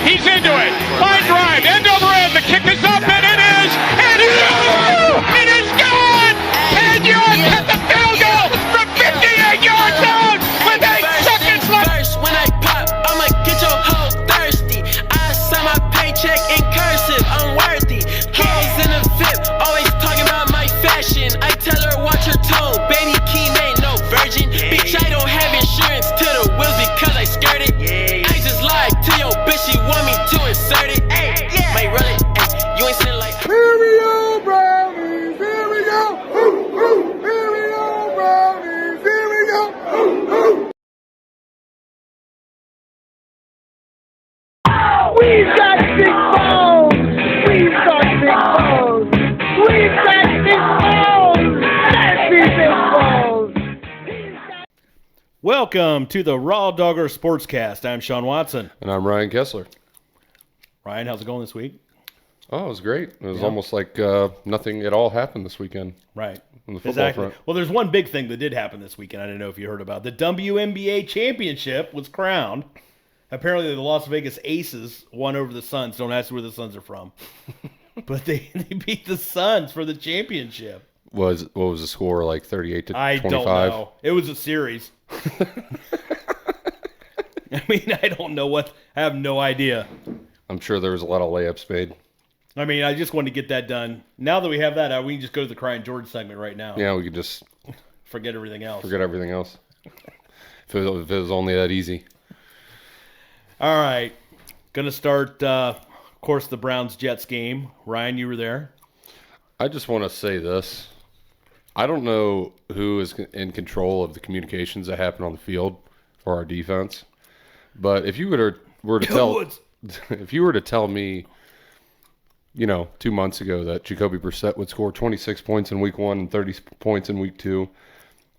He's into it. Line drive, end over end. The kick is up, and it is. It is gone. 10 yards at the field goal from 58 yards out with 8 seconds left. When I pop, I'ma get your hoe thirsty. I sign my paycheck in cursive. I'm worthy. Hoes in the VIP, always talking about my fashion. I tell her watch her tone. Baby Keem ain't no virgin. Bitch, I don't have insurance to the wheels because I skirt it. I just lied to your bitch. She want me to insert it. Might roll it. You ain't seen it like. Here we go, brownies. Here we go. Ooh, ooh. Here we go, brownies. Here we go. Ooh, ooh. We've got big balls. We've got big balls. We've got big balls. Let's see big balls. Welcome to the Raw Dogger Sportscast. I'm Sean Watson. And I'm Ryan Kessler. Ryan, how's it going this week? Oh, it was great. It was almost like nothing at all happened this weekend. Right. On the football front. Well, there's one big thing that did happen this weekend. I don't know if you heard about. The WNBA championship was crowned. Apparently, the Las Vegas Aces won over the Suns. Don't ask where the Suns are from. But they beat the Suns for the championship. What was the score, like 38 to 25? I don't know. It was a series. I mean, I don't know I have no idea. I'm sure there was a lot of layups made. I mean, I just wanted to get that done. Now that we have that, we can just go to the Crying George segment right now. Yeah, we could just Forget everything else. forget everything else. If it was only that easy. All right. Going to start, of course, the Browns-Jets game. Ryan, you were there. I just want to say this. I don't know who is in control of the communications that happen on the field for our defense, but if you were to tell me, 2 months ago that Jacoby Brissett would score 26 points in week 1 and 30 points in week 2,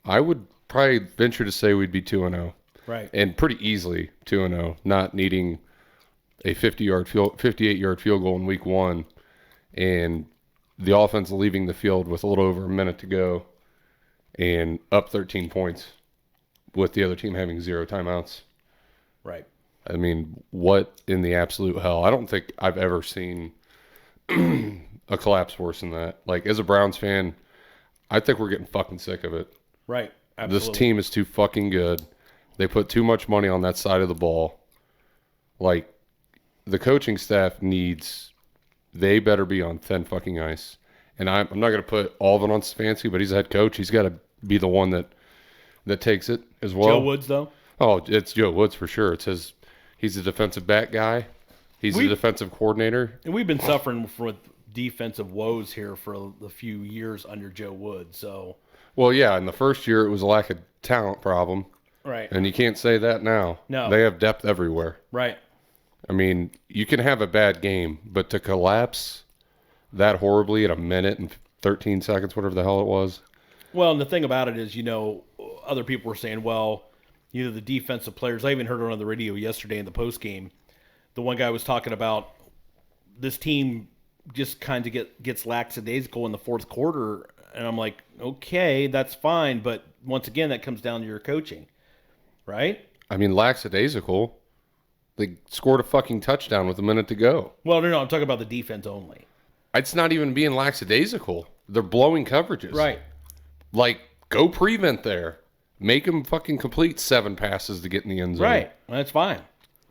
I would probably venture to say we'd be 2-0. Right. And pretty easily 2-0, not needing a 58-yard field goal in week 1 and the offense leaving the field with a little over a minute to go and up 13 points with the other team having 0 timeouts. Right. I mean, what in the absolute hell? I don't think I've ever seen a collapse worse than that. Like, as a Browns fan, I think we're getting fucking sick of it. Right. Absolutely. This team is too fucking good. They put too much money on that side of the ball. Like, the coaching staff they better be on thin fucking ice. And I'm not going to put all of it on Stefanski, but he's a head coach. He's got to be the one that takes it as well. Joe Woods, though? Oh, it's Joe Woods for sure. He's a defensive back guy. He's the defensive coordinator. And we've been suffering with defensive woes here for a few years under Joe Woods. So, Well, yeah, in the first year it was a lack of talent problem. right. And you can't say that now. No. They have depth everywhere. Right. I mean, you can have a bad game, but to collapse that horribly in a minute and 13 seconds, whatever the hell it was. Well, and the thing about it is, other people were saying, well, the defensive players. I even heard it on the radio yesterday in the post game. The one guy was talking about this team just kind of gets lackadaisical in the fourth quarter, and I'm like, okay, that's fine, but once again, that comes down to your coaching, right? I mean, lackadaisical. They scored a fucking touchdown with a minute to go. Well, no, I'm talking about the defense only. It's not even being lackadaisical. They're blowing coverages. Right. Like, go prevent there. Make them fucking complete 7 passes to get in the end zone. Right. That's fine.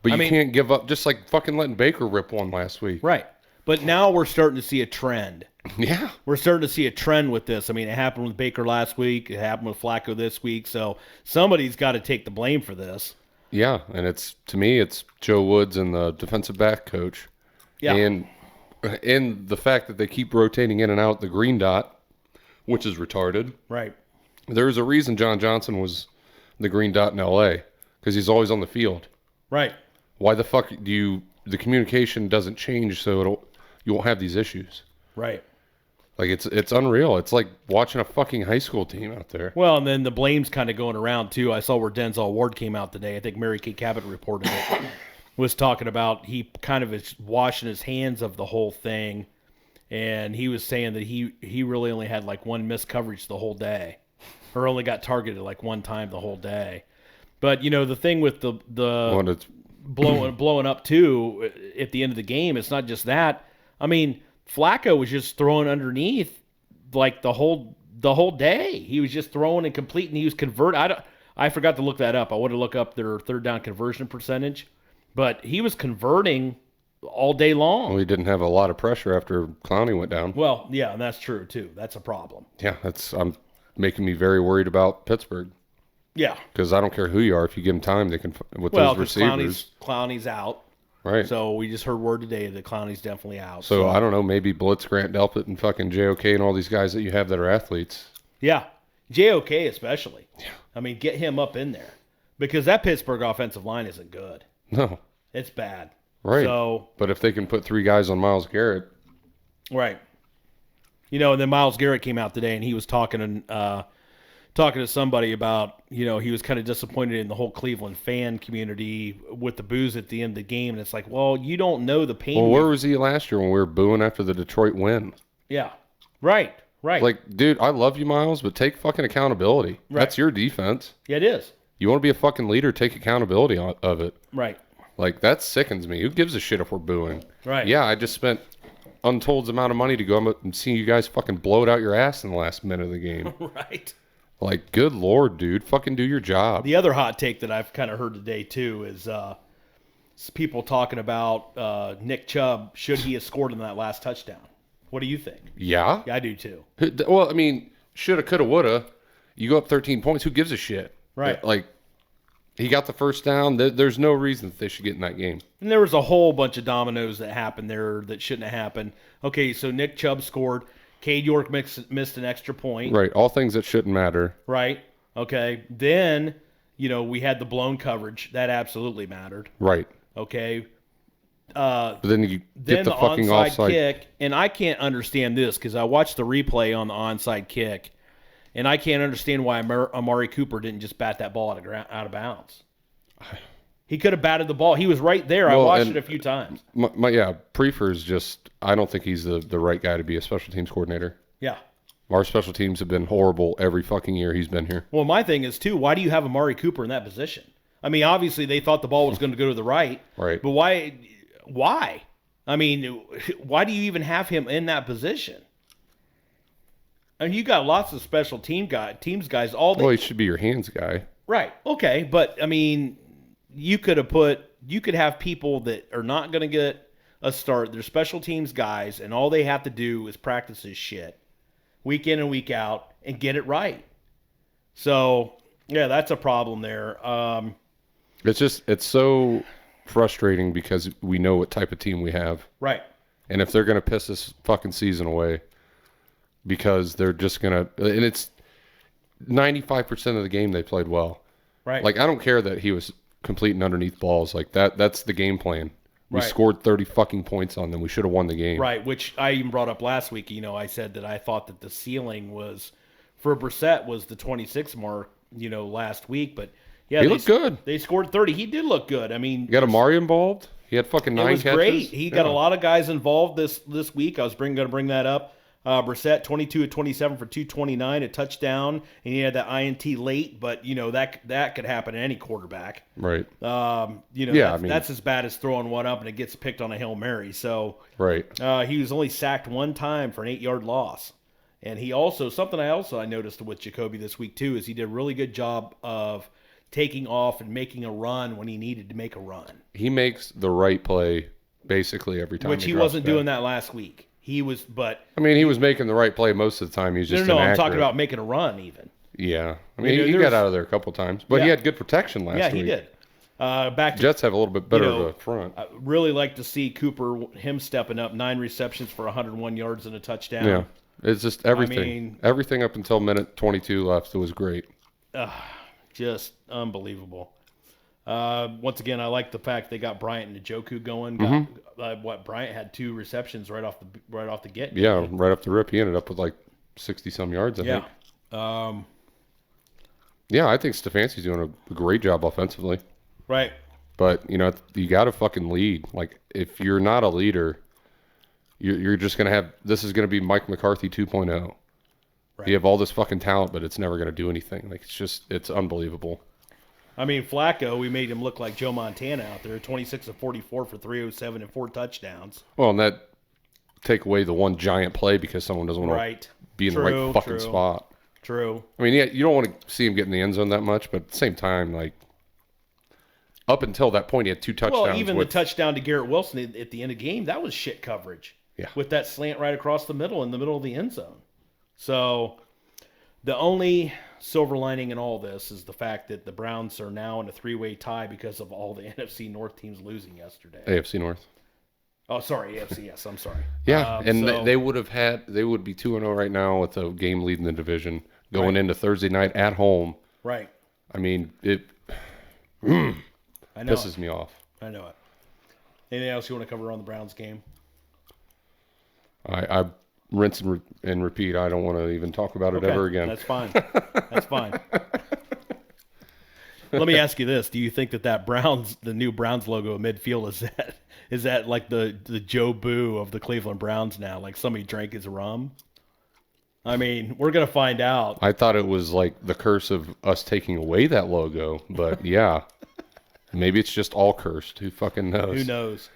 But you can't give up, just like fucking letting Baker rip one last week. Right. But now we're starting to see a trend. Yeah. We're starting to see a trend with this. I mean, it happened with Baker last week. It happened with Flacco this week. So somebody's got to take the blame for this. Yeah, and to me, it's Joe Woods and the defensive back coach. Yeah. And the fact that they keep rotating in and out the green dot, which is retarded. Right. There's a reason John Johnson was the green dot in L.A., because he's always on the field. Right. Why the fuck the communication doesn't change so you won't have these issues? Right. Like, it's unreal. It's like watching a fucking high school team out there. Well, and then the blame's kind of going around, too. I saw where Denzel Ward came out today. I think Mary Kay Cabot reported it. Was talking about he kind of is washing his hands of the whole thing. And he was saying that he really only had like one missed coverage the whole day. Or only got targeted like one time the whole day. But, the thing with the blowing up too at the end of the game. It's not just that. I mean, Flacco was just throwing underneath like the whole day. He was just throwing and completing. He was converting. I forgot to look that up. I want to look up their third down conversion percentage, but he was converting all day long. Well, he didn't have a lot of pressure after Clowney went down. Well, yeah, and that's true too. That's a problem. Yeah, I'm making me very worried about Pittsburgh. Yeah, because I don't care who you are. If you give them time, they can with those receivers. Clowney's out. Right. So we just heard word today that Clowney's definitely out. So I don't know, maybe Blitz, Grant Delpit, and fucking JOK and all these guys that you have that are athletes. Yeah, JOK especially. Yeah. I mean, get him up in there because that Pittsburgh offensive line isn't good. No. It's bad. Right. So, but if they can put 3 guys on Myles Garrett. Right. You know, and then Myles Garrett came out today and he was talking to somebody about, you know, he was kind of disappointed in the whole Cleveland fan community with the boos at the end of the game. And it's like, well, you don't know the pain. Well, where was he last year when we were booing after the Detroit win? Yeah. Right. Like, dude, I love you, Myles, but take fucking accountability. Right. That's your defense. Yeah, it is. You want to be a fucking leader, take accountability of it. Right. Like, that sickens me. Who gives a shit if we're booing? Right. Yeah, I just spent untold amount of money to go and see you guys fucking blow it out your ass in the last minute of the game. Right. Like, good Lord, dude. Fucking do your job. The other hot take that I've kind of heard today, too, is people talking about Nick Chubb. Should he have scored in that last touchdown? What do you think? Yeah? Yeah, I do, too. Well, I mean, shoulda, coulda, woulda. You go up 13 points. Who gives a shit? Right. Like, he got the first down. There's no reason that they should get in that game. And there was a whole bunch of dominoes that happened there that shouldn't have happened. Okay, so Nick Chubb scored. Cade York missed an extra point. Right. All things that shouldn't matter. Right. Okay. Then, you know, we had the blown coverage. That absolutely mattered. Right. Okay. But then you get Then the fucking onside offside kick, and I can't understand this because I watched the replay on the onside kick, and I can't understand why Amari Cooper didn't just bat that ball out of bounds. He could have batted the ball. He was right there. Well, I watched it a few times. Prefer's just, I don't think he's the right guy to be a special teams coordinator. Yeah. Our special teams have been horrible every fucking year he's been here. Well, my thing is, too, why do you have Amari Cooper in that position? I mean, obviously they thought the ball was going to go to the right. Right. But why? I mean, why do you even have him in that position? And you got lots of special teams guys. Well, he should be your hands guy. Right. Okay. But, I mean, you could have people that are not going to get a start. They're special teams guys, and all they have to do is practice this shit week in and week out and get it right. So, yeah, that's a problem there. It's so frustrating because we know what type of team we have. Right. And if they're going to piss this fucking season away because they're just going to, and it's 95% of the game they played well. Right. Like, I don't care that he was completing underneath balls. Like, that's the game plan. We Right. scored 30 fucking points on them. We should have won the game. Right, which I even brought up last week. You know, I said that I thought that the ceiling was, for Brissett, was the 26 mark, you know, last week. But, yeah. He looked good. They scored 30. He did look good. I mean. You got Amari involved? He had fucking 9 catches. It was great. He got a lot of guys involved this week. I was going to bring that up. Brissett, 22 of 27 for 229, a touchdown, and he had that INT late, but, you know, that could happen to any quarterback. Right. You know, Yeah, that's as bad as throwing one up and it gets picked on a Hail Mary. So Right. He was only sacked one time for an 8-yard loss. And he also, something I noticed with Jacoby this week too, is he did a really good job of taking off and making a run when he needed to make a run. He makes the right play basically every time. Which he wasn't doing that last week. He was, but... I mean, he was making the right play most of the time. He was just No, I'm inaccurate. talking about making a run even. Yeah. I mean, You know, he got out of there a couple times. But he had good protection last week. Yeah, he did. Back to, Jets have a little bit better of a front. I really like to see Cooper, him stepping up, 9 receptions for 101 yards and a touchdown. Yeah. It's just everything. I mean, everything up until minute 22 left, it was great. Just unbelievable. Once again, I like the fact they got Bryant and Njoku going. Bryant had 2 receptions right off the get. Yeah, right off the rip, he ended up with like 60-some yards, I think. Yeah, I think Stefanski's doing a great job offensively. Right. But, you know, you got to fucking lead. Like, if you're not a leader, you're just going to have – this is going to be Mike McCarthy 2.0. Right. You have all this fucking talent, but it's never going to do anything. Like, it's unbelievable. I mean, Flacco, we made him look like Joe Montana out there, 26 of 44 for 307 and 4 touchdowns. Well, and that take away the one giant play because someone doesn't want Right. to be in the right fucking spot. True. I mean, yeah, you don't want to see him get in the end zone that much, but at the same time, like, up until that point, he had 2 touchdowns. Well, even the touchdown to Garrett Wilson at the end of the game, that was shit coverage. Yeah. With that slant right across the middle in the middle of the end zone. So the only silver lining in all this is the fact that the Browns are now in a 3-way tie because of all the NFC North teams losing yesterday. AFC North. Oh, sorry, AFC. Yes, I'm sorry. Yeah, and so, they would be 2-0 right now with a game lead in the division going into Thursday night at home. right. I mean, it I know. pisses me off. I know it. Anything else you want to cover on the Browns game? I rinse and repeat. I don't want to even talk about it ever again. That's fine. That's fine. Let me ask you this: do you think that the new Browns logo in midfield is that like the Joe Boo of the Cleveland Browns now? Like somebody drank his rum? I mean, we're gonna find out. I thought it was like the curse of us taking away that logo, but yeah, maybe it's just all cursed. Who fucking knows? Who knows?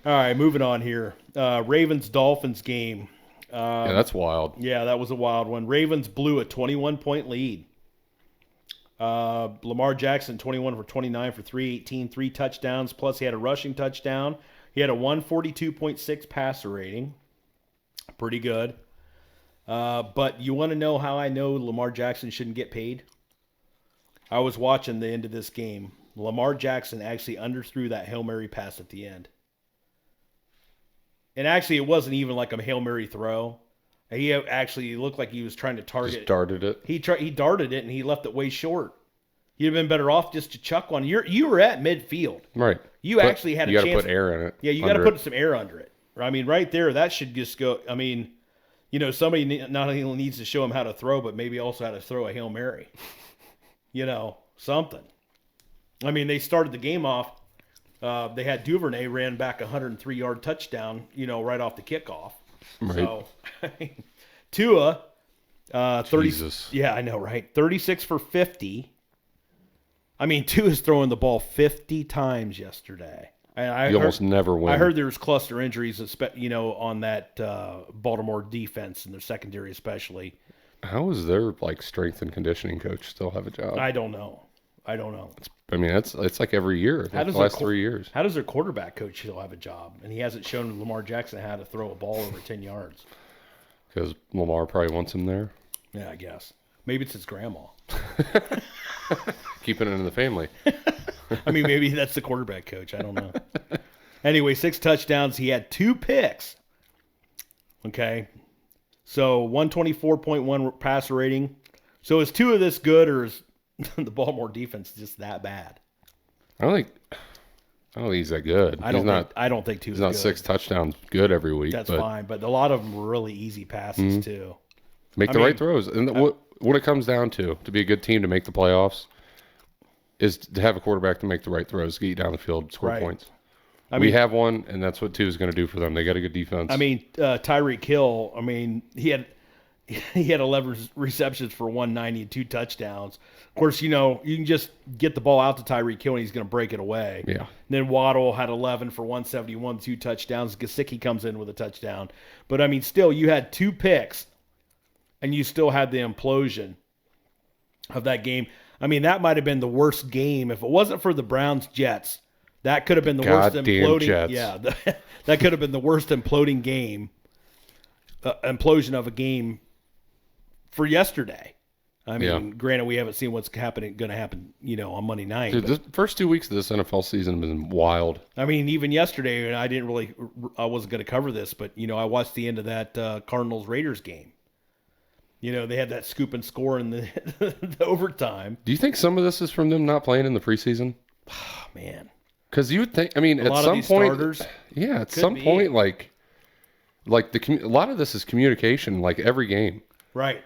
All right, moving on here. Ravens-Dolphins game. Yeah, that's wild. Yeah, that was a wild one. Ravens blew a 21-point lead. Lamar Jackson, 21 for 29 for 318, 3 touchdowns, plus he had a rushing touchdown. He had a 142.6 passer rating. Pretty good. But you want to know how I know Lamar Jackson shouldn't get paid? I was watching the end of this game. Lamar Jackson actually underthrew that Hail Mary pass at the end. And actually, it wasn't even like a Hail Mary throw. He actually looked like he was trying to target. Just darted it. He darted it, and he left it way short. You'd have been better off just to chuck one. You were at midfield. Right. You actually had a chance. You got to put air in it. Yeah, you got to put some air under it. I mean, right there, that should just go. I mean, somebody not only needs to show him how to throw, but maybe also how to throw a Hail Mary. Something. I mean, they started the game off. They had Duvernay ran back a 103-yard touchdown, right off the kickoff. Right. So, Tua, 30. Jesus. Yeah, I know, right? 36 for 50. I mean, Tua's throwing the ball 50 times yesterday. You almost never win. I heard there was cluster injuries, on that Baltimore defense and their secondary especially. How is their strength and conditioning coach still have a job? I don't know. It's like every year. The last 3 years. How does their quarterback coach still have a job? And he hasn't shown Lamar Jackson how to throw a ball over 10 yards. Because Lamar probably wants him there. Yeah, I guess. Maybe it's his grandma. Keeping it in the family. I mean, maybe that's the quarterback coach. I don't know. Anyway, 6 touchdowns. He had 2 picks. Okay. So 124.1 passer rating. So is Tua this good, or is the Baltimore defense just that bad? I don't think he's that good. I don't think Tua's he's not good. 6 touchdowns good every week. That's fine, but a lot of them were really easy passes too. Make the right throws. And what it comes down to be a good team to make the playoffs, is to have a quarterback to make the right throws, get you down the field, score points. We have one, and that's what Tua's going to do for them. They got a good defense. I mean, Tyreek Hill, he had 11 receptions for 190 and 2 touchdowns. Of course, you can just get the ball out to Tyreek Hill and he's going to break it away. Yeah. And then Waddle had 11 for 171, 2 touchdowns. Gesicki comes in with a touchdown. But, still, you had 2 picks, and you still had the implosion of that game. That might have been the worst game. If it wasn't for the Browns-Jets, that could have been the worst imploding. Jets. Yeah, that could have been the worst imploding game, implosion of a game for yesterday. Granted, we haven't seen what's going to happen, on Monday night. Dude, the first 2 weeks of this NFL season have been wild. Even yesterday, and I wasn't going to cover this, but, I watched the end of that Cardinals-Raiders game. They had that scoop and score in the overtime. Do you think some of this is from them not playing in the preseason? Oh, man. Because you would think, at some point, starters, yeah, at some point, a lot of this is communication, every game. Right.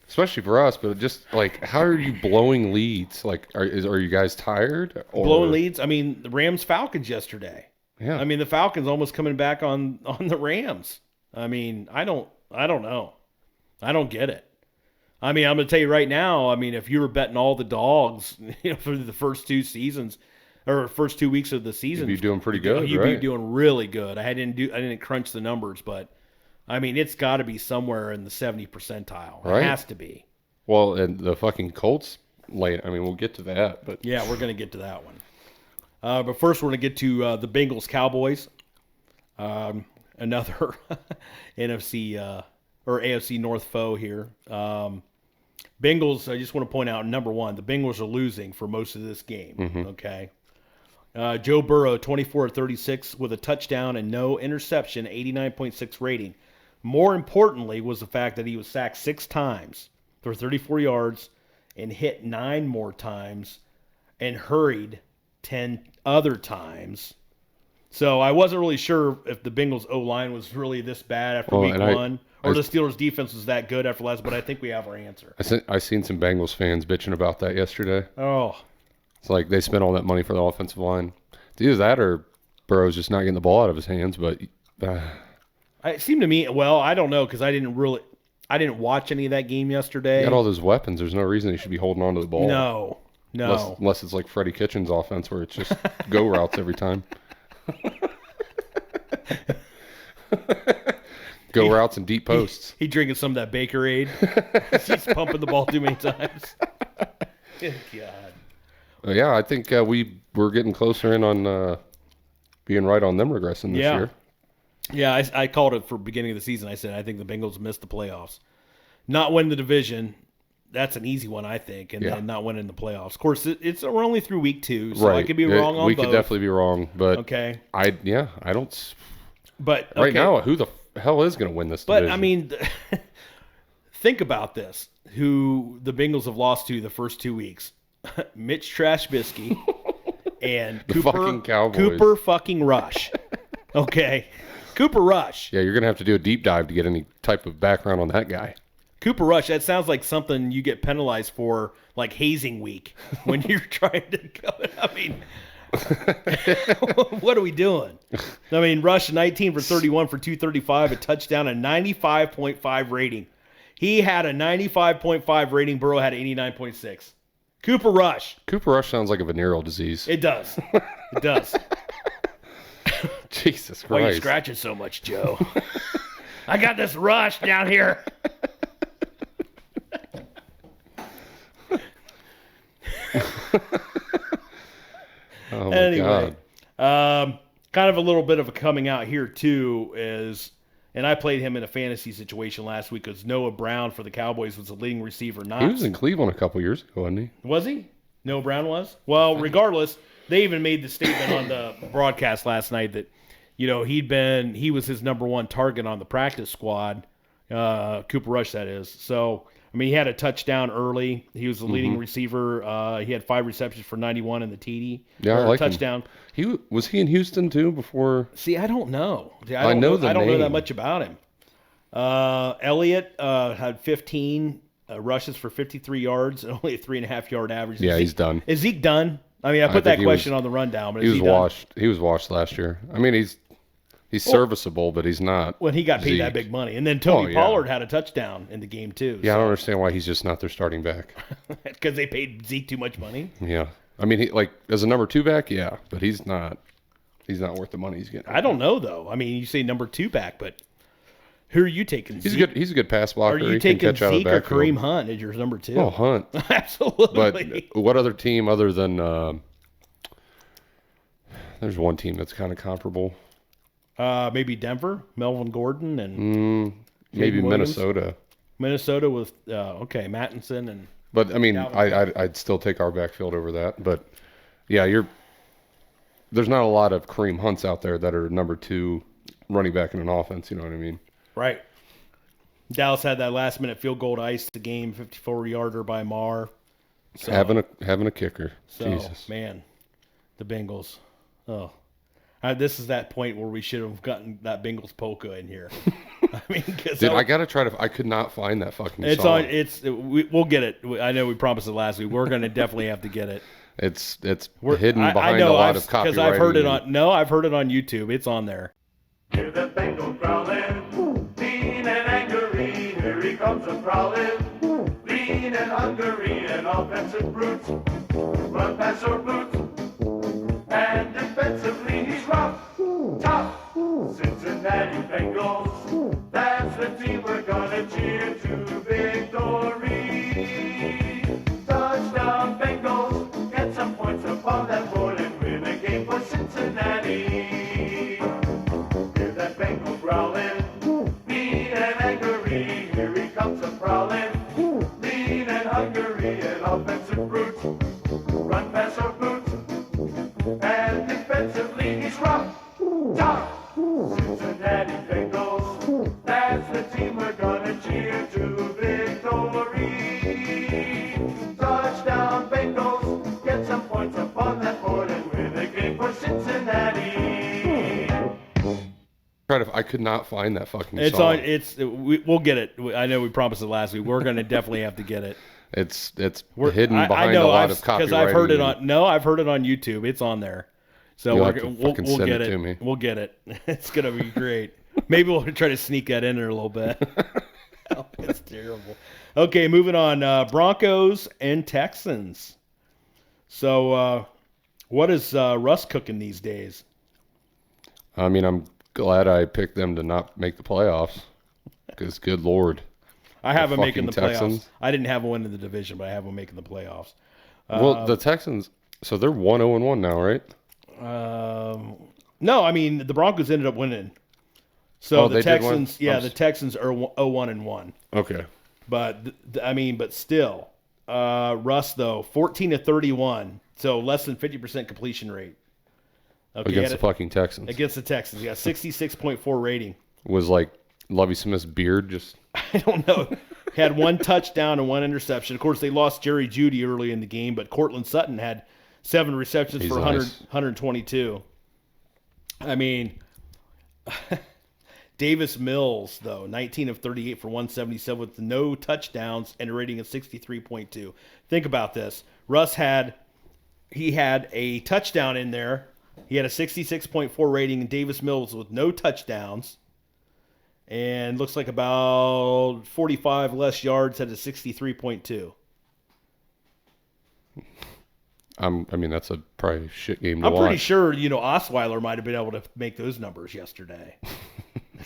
Especially for us, but just how are you blowing leads? Are you guys tired? Blowing leads? The Rams-Falcons yesterday. Yeah. The Falcons almost coming back on the Rams. I don't know. I don't get it. I mean, I'm going to tell you right now, I mean, if you were betting all the dogs for the first 2 seasons or first 2 weeks of the season, You'd be doing pretty good, You'd right? be doing really good. I didn't crunch the numbers, but I mean, it's got to be somewhere in the 70 percentile. Right. It has to be. Well, and the fucking Colts late. I mean, we'll get to that, but Yeah, we're going to get to that one. But first, we're going to get to the Bengals Cowboys. Another NFC or AFC North foe here. Bengals, I just want to point out, number one, the Bengals are losing for most of this game. Okay. Joe Burrow, 24-36 with a touchdown and no interception, 89.6 rating. More importantly was the fact that he was sacked 6 times for 34 yards and hit 9 more times and hurried 10 other times. So I wasn't really sure if the Bengals O-line was really this bad after week 1 or the Steelers defense was that good after last, but I think we have our answer. I seen some Bengals fans bitching about that yesterday. Oh. It's like they spent all that money for the offensive line. It's either that or Burrow's just not getting the ball out of his hands, but It seemed to me, well, I don't know because I didn't watch any of that game yesterday. he got all those weapons. There's no reason he should be holding on to the ball. No. Unless it's like Freddie Kitchens' offense where it's just go routes every time. Go routes and deep posts. He drinking some of that Bakerade. He's pumping the ball too many times. Good God. Yeah, I think we're getting closer in on being right on them regressing this year. Yeah, I called it for beginning of the season. I said I think the Bengals missed the playoffs. Not win the division. That's an easy one, I think, and then not winning the playoffs. Of course, we're only through week 2, so I could be wrong on both. We could definitely be wrong, but okay. I don't. But right now, who the hell is going to win this division? But I mean, think about this: who the Bengals have lost to the first 2 weeks? Mitch Trubisky and Cooper fucking Rush. Okay, Cooper Rush. Yeah, you're going to have to do a deep dive to get any type of background on that guy. Cooper Rush, that sounds like something you get penalized for, like hazing week, when you're trying to go. I mean, what are we doing? I mean, Rush, 19 for 31 for 235, a touchdown, a 95.5 rating. He had a 95.5 rating. Burrow had 89.6. Cooper Rush. Cooper Rush sounds like a venereal disease. It does. It does. Jesus Christ. Why are you scratching so much, Joe? I got this rush down here. Oh my Anyway, God. Kind of a little bit of a coming out here too is, and I played him in a fantasy situation last week because Noah Brown for the Cowboys was the leading receiver. He was in Cleveland a couple years ago, wasn't he? Was he? Noah Brown was? Well, regardless, they even made the statement on the broadcast last night that, he was his number 1 target on the practice squad, Cooper Rush, that is. So, I mean, he had a touchdown early. He was the leading receiver. He had 5 receptions for 91 in the TD. Yeah, I like touchdown. Was he in Houston too before? See, I don't know. I don't know that much about him. Elliott had 15 rushes for 53 yards and only a 3.5 yard average. Yeah, he's done. Is Zeke done? I mean, I put that question on the rundown, but he was done? washed. He was washed last year. I mean, he's serviceable, but he's not. When he got paid that big money, and then Tony Pollard had a touchdown in the game too. Yeah, so. I don't understand why he's just not their starting back. Because they paid Zeke too much money. Yeah, I mean, as a number 2 back, yeah, but he's not worth the money he's getting. I don't know though. I mean, you say number 2 back, but who are you taking? He's a good pass blocker. Are you taking Zeke or Kareem Hunt as your number 2? Oh, Hunt, absolutely. But what other team other than? There's one team that's kind of comparable. Maybe Denver, Melvin Gordon, and maybe Williams. Minnesota. Minnesota with Mattinson and. But I mean, I'd still take our backfield over that. But yeah, there's not a lot of Kareem Hunts out there that are number 2 running back in an offense. You know what I mean? Right. Dallas had that last minute field goal to ice the game, 54-yarder by Marr. So, having a kicker. So, Jesus, man, the Bengals. Oh. This is that point where we should have gotten that Bengals polka in here. I mean, I gotta try to. I could not find that fucking song. We'll get it. I know we promised it last week. We're gonna definitely have to get it. It's hidden behind a lot of copyright. Because I've heard it on. No, I've heard it on YouTube. It's on there. Hear the Bengals growling, mean and angry. Here he comes a prowling. Mean and hungry and offensive brutes. Run, pass, or boot. And defensively he's rough, tough. Cincinnati Bengals, that's the team we're gonna cheer to victory. Touchdown Bengals, get some points upon that board and win a game for Cincinnati. Hear that Bengal growling, mean and angry, here he comes a prowling. Mean and hungry and offensive brute, run, pass, or boot. And defensively he's rough, tough. Cincinnati Bengals, that's the team we're gonna cheer to victory. Touchdown Bengals, get some points upon that board and win a game for Cincinnati. I could not find that fucking It's song. We'll get it. I know we promised it last week. We're going to definitely have to get it. It's hidden behind a lot of copyright. Because I've heard it on. No, I've heard it on YouTube. It's on there. So You'll we'll have to fucking send get it it. to me. We'll get it. It's gonna be great. Maybe we'll try to sneak that in there a little bit. Oh, it's terrible. Okay, moving on. Broncos and Texans. So, what is Russ cooking these days? I mean, I'm glad I picked them to not make the playoffs. Because, good Lord. I have them making the fucking playoffs. Texans. I didn't have them winning the division, but I have them making the playoffs. Well, the Texans, so they're 1-0-1 now, right? No, I mean the Broncos ended up winning. So the they did win? Texans, the Texans are 0-1-1. Okay. But but still, Russ though 14-31, so less than 50% completion rate. Okay, Against the fucking Texans. against the Texans, 66.4 rating. Was like Lovie Smith's beard just... I don't know. Had one touchdown and one interception. Of course, they lost Jerry Jeudy early in the game, but Cortland Sutton had 7 receptions He's for nice. 122. I mean, Davis Mills, though, 19 of 38 for 177 with no touchdowns and a rating of 63.2. Think about this. Russ had a touchdown in there. He had a 66.4 rating, and Davis Mills with no touchdowns. And looks like about 45 less yards, had a 63.2. I mean, that's a probably shit game to I'm watch. pretty sure, Osweiler might have been able to make those numbers yesterday.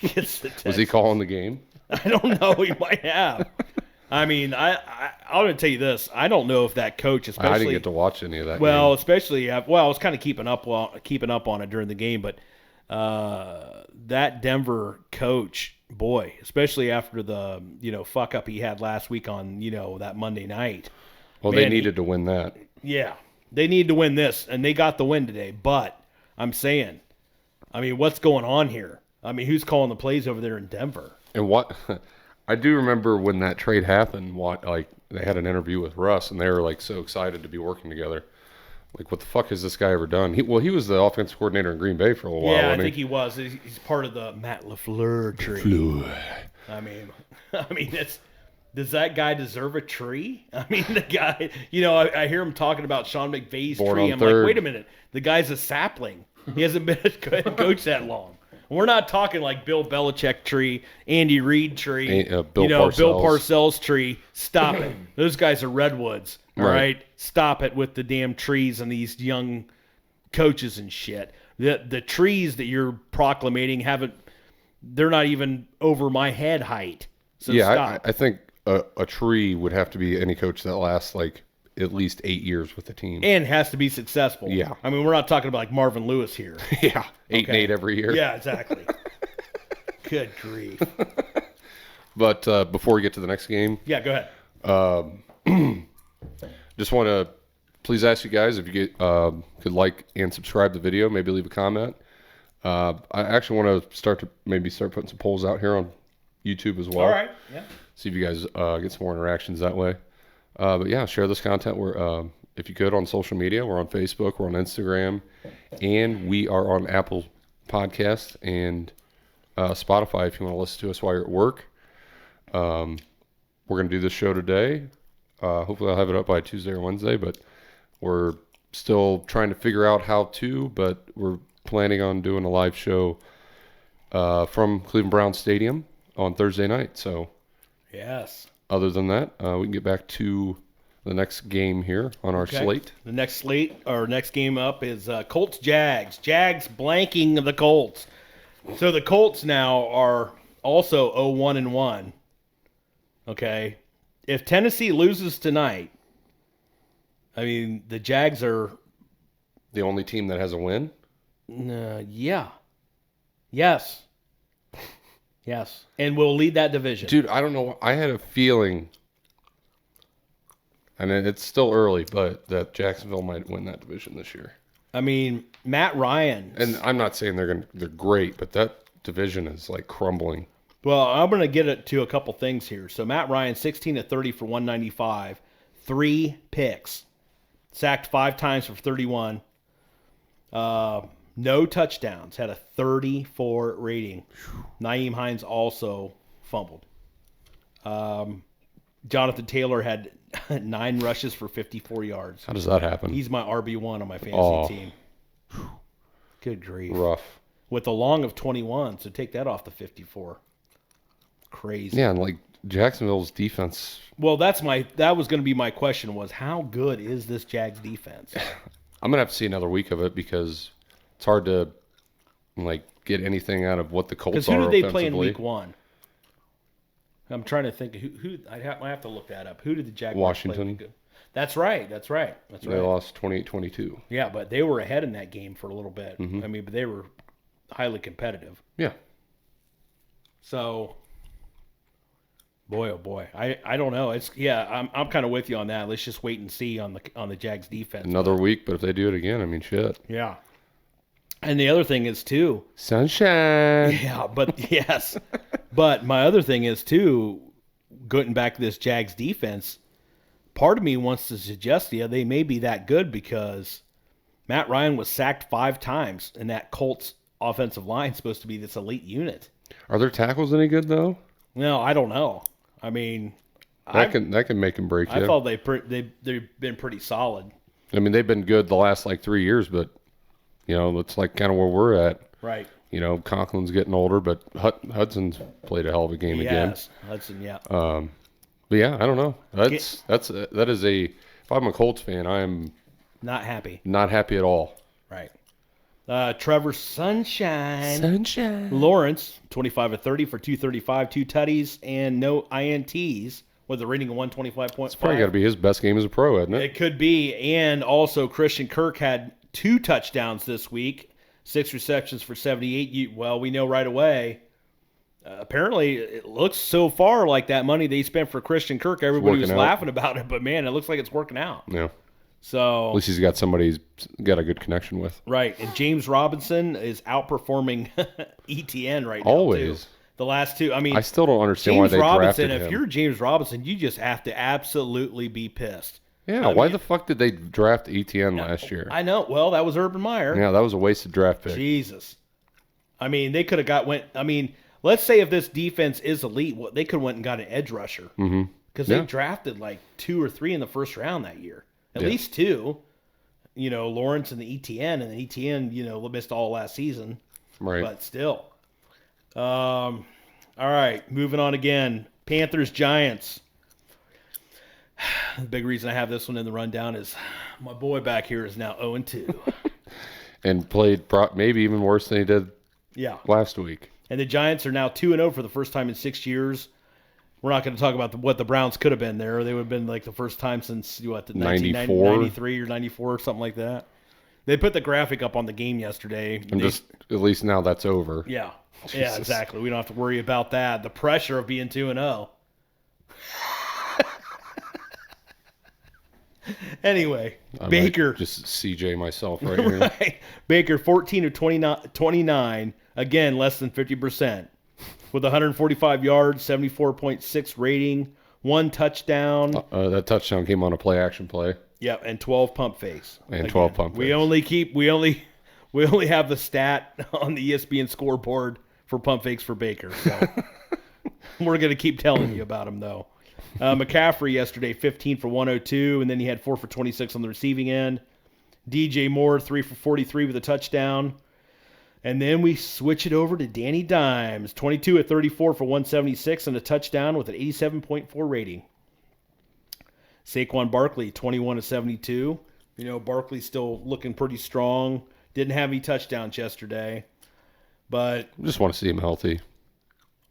Was he calling the game? I don't know. He might have. I mean, I'm going to tell you this. I don't know if that coach, especially. I didn't get to watch any of that Well, game. especially, I was kind of keeping up on it during the game, but that Denver coach, boy, especially after the fuck up he had last week on that Monday night. Well, man, they needed to win that. Yeah, they need to win this, and they got the win today. But I'm saying, what's going on here? Who's calling the plays over there in Denver? And what I do remember when that trade happened, they had an interview with Russ, and they were like so excited to be working together. Like, what the fuck has this guy ever done? He was the offensive coordinator in Green Bay for a little while. Yeah, I think he was. He's part of the Matt LaFleur tree. Does that guy deserve a tree? The guy, I hear him talking about Sean McVay's Born tree. on I'm third. like, wait a minute. The guy's a sapling. He hasn't been a coach that long. We're not talking like Bill Belichick tree, Andy Reid tree, Bill Bill Parcells. Parcells tree. Stop it. Those guys are redwoods. All right. Stop it with the damn trees and these young coaches and shit. The trees that you're proclamating they're not even over my head height. So stop. I think a tree would have to be any coach that lasts like at least 8 years with the team. And has to be successful. Yeah. We're not talking about like Marvin Lewis here. Yeah, 8 and 8 every year. Yeah, exactly. Good grief. But before we get to the next game, Yeah, go ahead. just want to please ask you guys if you could like and subscribe the video, maybe leave a comment. I actually want to start putting some polls out here on YouTube as well. All right. Yeah. See if you guys get some more interactions that way. But yeah, share this content. We're if you could on social media. We're on Facebook, we're on Instagram, and we are on Apple Podcasts and Spotify if you want to listen to us while you're at work. We're going to do this show today. Hopefully I'll have it up by Tuesday or Wednesday, but we're still trying to figure out how to, but we're planning on doing a live show from Cleveland Browns Stadium on Thursday night. So Yes. other than that, we can get back to the next game here on our slate. The next game up is Colts-Jags. Jags blanking the Colts. So the Colts now are also 0-1-1. Okay. If Tennessee loses tonight, I mean, the Jags are... The only team that has a win? Yeah. Yes. Yes. And we'll lead that division. Dude, I don't know. I had a feeling, and it's still early, but that Jacksonville might win that division this year. I mean, Matt Ryan. And I'm not saying they're great, but that division is like crumbling. Well, I'm going to get it to a couple things here. So Matt Ryan, 16 of 30 for 195, 3 picks, sacked 5 times for 31. No touchdowns, had a 34 rating. Nyheim Hines also fumbled. Jonathan Taylor had 9 rushes for 54 yards. How does that happen? He's my RB1 on my fantasy team. Good grief. Rough. With a long of 21, so take that off the 54. Crazy. Yeah, and like Jacksonville's defense. Well, that was going to be my question, was how good is this Jags defense? I'm gonna have to see another week of it because it's hard to like get anything out of what the Colts are. Because who did they play in offensively. week 1? I'm trying to think who I have to look that up. Who did the Jaguars Washington. play? That's right. They lost 28-22. Yeah, but they were ahead in that game for a little bit. Mm-hmm. I mean, but they were highly competitive. Yeah. So, boy, oh boy, I don't know. I'm kind of with you on that. Let's just wait and see on the Jags defense. Another week, but if they do it again, I mean, shit. Yeah. And the other thing is too. Sunshine. Yeah, but yes, but my other thing is too. Getting back to this Jags defense, part of me wants to suggest they may be that good because Matt Ryan was sacked 5 times, and that Colts offensive line is supposed to be this elite unit. Are their tackles any good though? No, I don't know. I mean, That can make and break you. I thought they've been pretty solid. I mean, they've been good the last like 3 years, but you know, it's like kind of where we're at. Right. You know, Conklin's getting older, but Hudson's played a hell of a game again. Yes, Hudson. Yeah. But yeah, I don't know. That is a. If I'm a Colts fan, I'm Not happy. not happy at all. Right. Trevor Sunshine Lawrence, 25 of 30 for 235, 2 tutties, and no INTs with a rating of 125.5. It's probably got to be his best game as a pro, hasn't it? It could be. And also Christian Kirk had 2 touchdowns this week, 6 receptions for 78. We know right away. Apparently, it looks so far like that money they spent for Christian Kirk, everybody was laughing about it, but man, it looks like it's working out. Yeah. So At least he's got somebody he's got a good connection with. right, and James Robinson is outperforming ETN right now. Always. Too. The last 2, I mean, I still don't understand why James they Robinson. drafted him. If you're James Robinson, you just have to absolutely be pissed. Yeah, why the fuck did they draft ETN last year? I know. Well, that was Urban Meyer. Yeah, that was a wasted draft pick. Jesus. I mean, they could have let's say if this defense is elite, they could have went and got an edge rusher. Mm-hmm. Because they drafted like 2 or 3 in the first round that year. At Yeah. least 2. You know, Lawrence and the ETN, and the ETN, missed all last season. Right. But still. All right, moving on again. Panthers, Giants. The big reason I have this one in the rundown is my boy back here is now 0-2. And played maybe even worse than he did Yeah. last week. And the Giants are now 2-0 for the first time in 6 years. We're not going to talk about what the Browns could have been there. They would have been like the first time since, the 1993 or 94 or something like that. They put the graphic up on the game yesterday. And just at least now that's over. Yeah. Yeah, exactly. We don't have to worry about that. The pressure of being 2-0. Anyway, I Baker. might just CJ myself right here. Right. Baker, 14 of 29, again, less than 50%. With 145 yards, 74.6 rating, 1 touchdown. That touchdown came on a play-action play. Yeah, and 12 pump fakes. And 12 pump We fakes. only have the stat on the ESPN scoreboard for pump fakes for Baker. So we're going to keep telling you about him, though. McCaffrey yesterday, 15 for 102, and then he had 4 for 26 on the receiving end. DJ Moore, 3 for 43 with a touchdown. And then we switch it over to Danny Dimes, 22 of 34 for 176 and a touchdown with an 87.4 rating. Saquon Barkley, 21 of 72. You know, Barkley's still looking pretty strong. Didn't have any touchdowns yesterday. But I just want to see him healthy.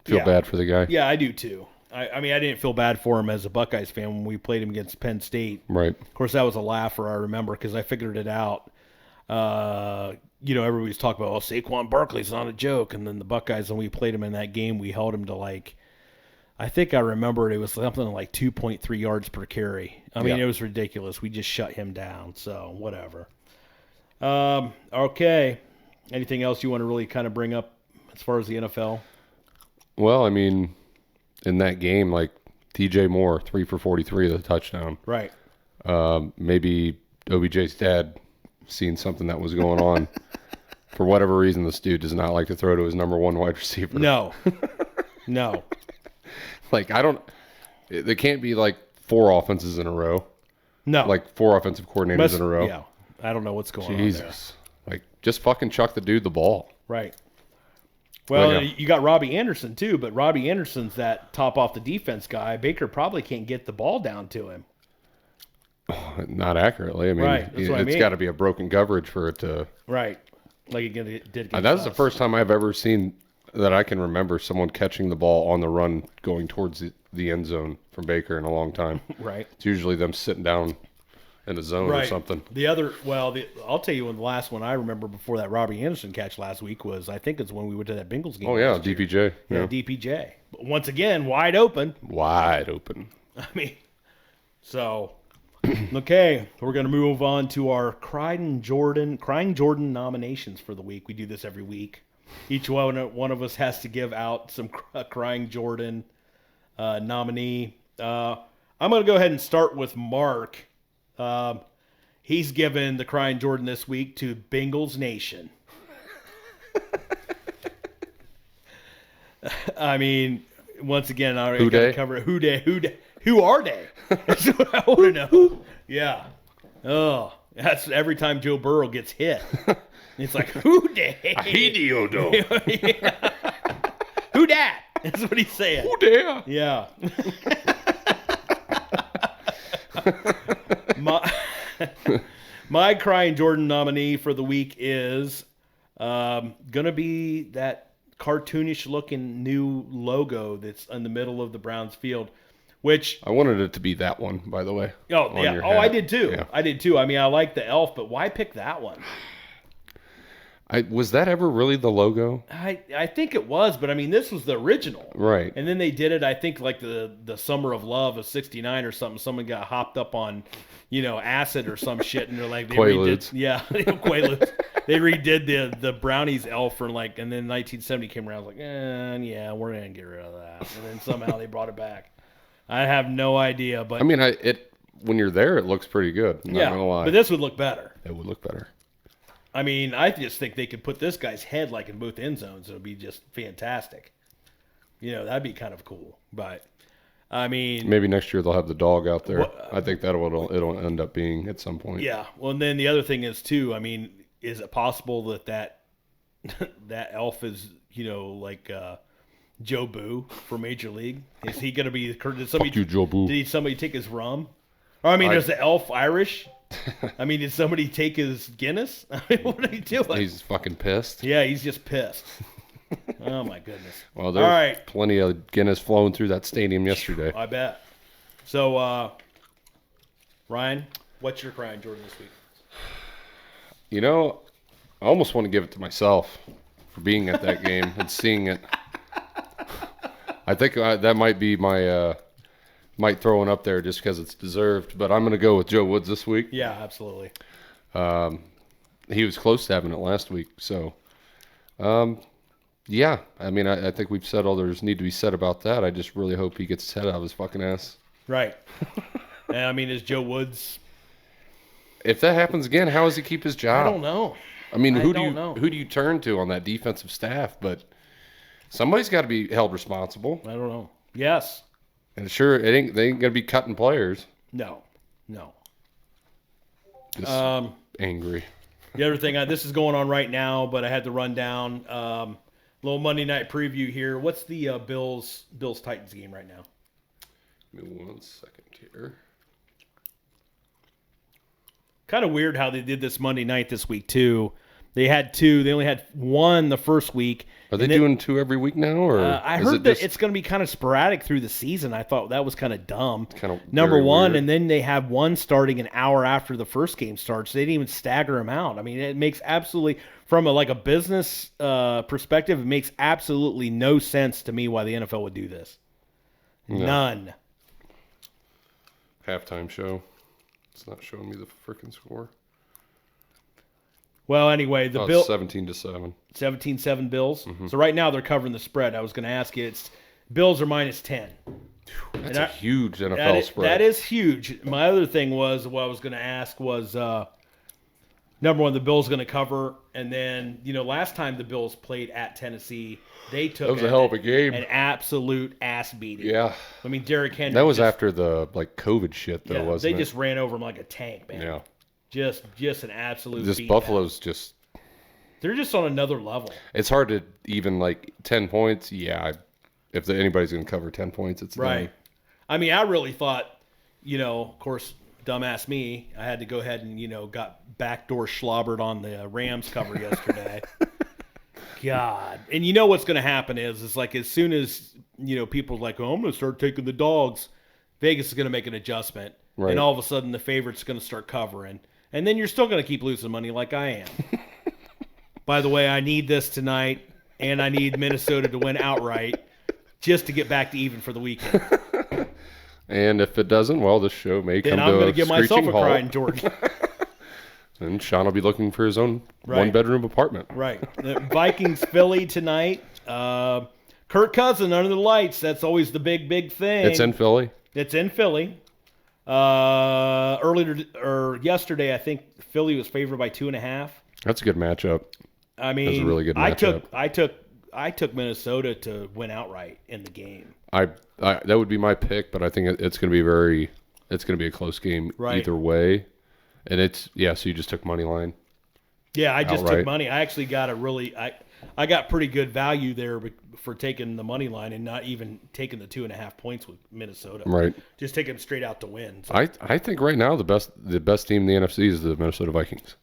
Feel Yeah. bad for the guy. yeah, I do too. I mean, I didn't feel bad for him as a Buckeyes fan when we played him against Penn State. Right. Of course, that was a laugher, I remember, because I figured it out. You know, everybody's talking about, Saquon Barkley's not a joke. And then the Buckeyes, when we played him in that game, we held him to I think I remember it was something like 2.3 yards per carry. I mean, Yeah. It was ridiculous. We just shut him down. So, whatever. Okay. Anything else you want to really kind of bring up as far as the NFL? Well, I mean, in that game, DJ Moore, 3 for 43 with a touchdown. Right. Maybe OBJ's dad seen something that was going on. For whatever reason, this dude does not like to throw to his number one wide receiver. No. No. There can't be 4 offenses in a row. No. 4 offensive coordinators in a row. Yeah. I don't know what's going on there. Jesus. Just fucking chuck the dude the ball. Right. Well, Well, yeah. you got Robbie Anderson, too, but Robbie Anderson's that top off the defense guy. Baker probably can't get the ball down to him. Not accurately. I mean, Right, that's what I it's mean. got to be a broken coverage for it to. Right. Like it did against That's the us. first time I've ever seen that I can remember someone catching the ball on the run going towards the end zone from Baker in a long time. Right. It's usually them sitting down in the zone or something. The other, I'll tell you when the last one I remember before that Robbie Anderson catch last week was, I think it's when we went to that Bengals game. Oh, yeah, last year. DPJ. Yeah, Yeah. DPJ. But once again, wide open. Wide open. I mean, so, okay, we're going to move on to our Crying Jordan nominations for the week. We do this every week. Each one of us has to give out some Crying Jordan nominee. I'm going to go ahead and start with Mark. He's given the Crying Jordan this week to Bengals Nation. I mean, once again, I already got to cover it. Who are they? That's what I want to know. Yeah. Oh, that's every time Joe Burrow gets hit. It's like, who dey? Yeah. Who dat? That's what he's saying. Oh, there. Yeah. My Crying Jordan nominee for the week is gonna be that cartoonish looking new logo that's in the middle of the Browns field, which I wanted it to be that one, by the way. oh on yeah, your oh I hat. did too. Yeah. I did too. I mean, I like the elf, but why pick that one? Was that ever really the logo? I think it was, but I mean, this was the original. Right. And then they did it, I think, like the Summer of Love of '69 or something. Someone got hopped up on, acid or some shit, and they're like, Quaaludes. Quaaludes. They redid the Brownies elf for and then 1970 came around. I was like, yeah, we're gonna get rid of that. And then somehow they brought it back. I have no idea, but I mean, when you're there, it looks pretty good. I'm not gonna lie. but this would look better. It would look better. I mean, I just think they could put this guy's head in both end zones. It would be just fantastic. That'd be kind of cool. But I mean, Maybe next year they'll have the dog out there. What- I think it'll end up being at some point. yeah. Well, and then the other thing is too. I mean, is it possible that that elf is Joe Boo for Major League? Is he going to be? Did somebody? Fuck you, Joe Boo. Did somebody take his rum? Or I mean, is the elf Irish? I mean, did somebody take his Guinness? I mean, what are you doing? He's fucking pissed. Yeah, he's just pissed. Oh my goodness. Well, there's All right. plenty of Guinness flowing through that stadium yesterday. I bet. So, Ryan, what's your Crying Jordan this week? I almost want to give it to myself for being at that game and seeing it. I think that might be my might throw one up there just because it's deserved. But I'm going to go with Joe Woods this week. Yeah, absolutely. He was close to having it last week. So, yeah. I mean, I think we've said all there's need to be said about that. I just really hope he gets his head out of his fucking ass. Right. And I mean, is Joe Woods? If that happens again, how does he keep his job? I don't know. I mean, I who don't know. do you turn to on that defensive staff? But somebody's got to be held responsible. I don't know. Yes. And sure, they ain't gonna be cutting players. No. Just angry. The other thing, this is going on right now, but I had to run down. Little Monday night preview here. What's the Bills Titans game right now? Give me 1 second here. Kind of weird how they did this Monday night this week too. They had 2. They only had 1 the first week. Are they doing 2 every week now, or I heard that it's going to be kind of sporadic through the season. I thought that was kind of dumb. Kind of number one, weird. and then they have 1 starting an hour after the first game starts. They didn't even stagger them out. I mean, it makes absolutely, from a business perspective, it makes absolutely no sense to me why the NFL would do this. No. None. Halftime show. It's not showing me the freaking score. Well, anyway, the It's Bill 17-7. 17-7 Bills. Mm-hmm. So right now they're covering the spread. I was going to ask you, it's Bills are minus 10. That's a huge NFL spread. That is huge. My other thing was, what I was going to ask was, number one, the Bills going to cover, and then last time the Bills played at Tennessee, they took That was a hell of a game. an absolute ass beating. Yeah. I mean, Derrick Henry. That was after the COVID shit, though, wasn't they it? just ran over him like a tank, man. Yeah. Just an absolute. This beatdown. Buffalo's just. They're just on another level. It's hard to even 10 points. Yeah, if anybody's going to cover 10 points, it's Right. them. I mean, I really thought, of course, dumbass me, I had to go ahead and, got backdoor slobbered on the Rams cover yesterday. God. And you know what's going to happen is as soon as, people are like, oh, I'm going to start taking the dogs, Vegas is going to make an adjustment. Right. And all of a sudden the favorite's going to start covering. And then you're still going to keep losing money like I am. By the way, I need this tonight, and I need Minnesota to win outright just to get back to even for the weekend. And if it doesn't, well, this show may Then come I'm to going a to give myself screeching a halt. crying Jordan. And Sean will be looking for his own Right. one-bedroom apartment. Right. The Vikings Philly tonight. Kirk Cousins under the lights. That's always the big thing. It's in Philly. It's in Philly. Yesterday, I think Philly was favored by 2.5. That's a good matchup. I mean, That's a really good matchup. I took Minnesota to win outright in the game. I that would be my pick, but I think it's going to be a close game Right. either way. And so you just took money line. Yeah, I just took Outright. money. I actually got I got pretty good value there for taking the money line and not even taking the 2.5 points with Minnesota. Right. Just taking them straight out to win. So, I think right now the best team in the NFC is the Minnesota Vikings.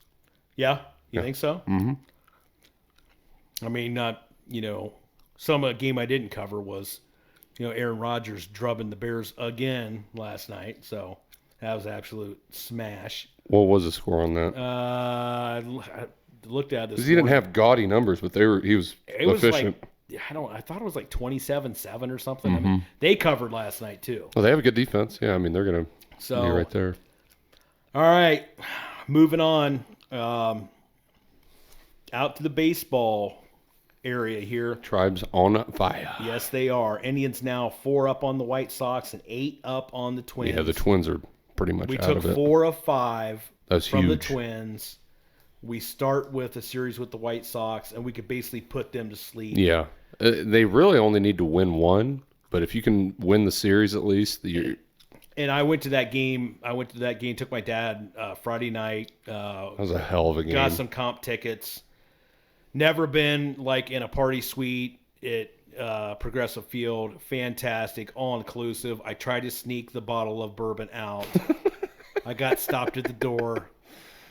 yeah, you think so? Mm-hmm. I mean, some game I didn't cover was, Aaron Rodgers drubbing the Bears again last night. So that was an absolute smash. What was the score on that? I looked at this. Because he didn't have gaudy numbers, but he was It was efficient. I thought it was like 27-7 or something. I mean, they covered last night too. Well, they have a good defense. Yeah, I mean, they're going to be right there. All right, moving on. Out to the baseball area here. Tribe's on fire. Yes, they are. Indians now 4 up on the White Sox and 8 up on the Twins. Yeah, the Twins are pretty much We out took of it. 4 of 5 That's from the huge. Twins. We start with a series with the White Sox, and we could basically put them to sleep. Yeah. They really only need to win one, but if you can win the series at least, And I went to that game. Took my dad Friday night. that was a hell of a game. Got some comp tickets. Never been in a party suite at Progressive Field. Fantastic, all inclusive. I tried to sneak the bottle of bourbon out. I got stopped at the door.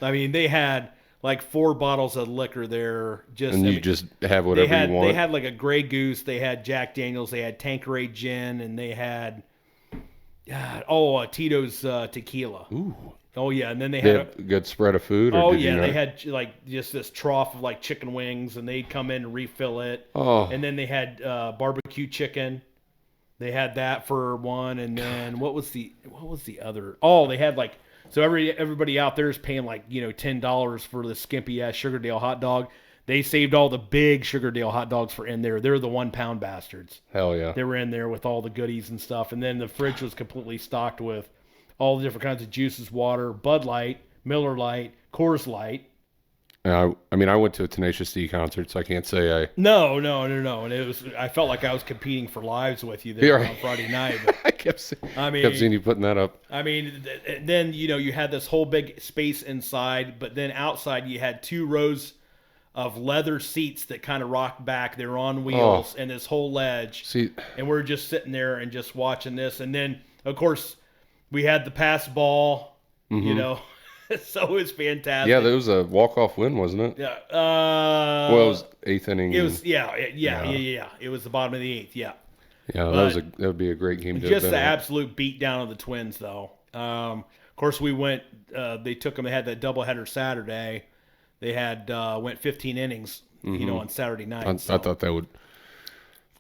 I mean, they had 4 bottles of liquor there. You just have whatever you want. They had a Grey Goose. They had Jack Daniels. They had Tanqueray Gin, and they had Tito's tequila. Ooh. Oh yeah, and then they They had had a good spread of food? Or Oh did you yeah, not? they had just this trough of chicken wings, and they'd come in and refill it. Oh. And then they had barbecue chicken. They had that for one, and then what was the other? Oh, they had so everybody out there is paying $10 for the skimpy ass Sugardale hot dog. They saved all the big Sugardale hot dogs for in there. They're the 1 pound bastards. Hell yeah. They were in there with all the goodies and stuff, and then the fridge was completely stocked with all the different kinds of juices, water, Bud Light, Miller Lite, Coors Light. I went to a Tenacious D concert, so I can't say I... No. And I felt like I was competing for lives with you there Yeah. on Friday night. But kept I seeing you putting that up. I mean, then, you had this whole big space inside, but then outside you had 2 rows of leather seats that kind of rocked back. They were on wheels and this whole ledge. See, And we're just sitting there and just watching this. And then, of course, we had the pass ball, so it was fantastic. yeah, there was a walk-off win, wasn't it? Yeah. Well, it was 8th inning. It was, yeah. It was the bottom of the 8th, yeah. Yeah, that would be a great game to Just have the been at. absolute beat down of the Twins, though. Of course, we went. They took them. They had that doubleheader Saturday. They had went 15 innings, on Saturday night. I thought that would.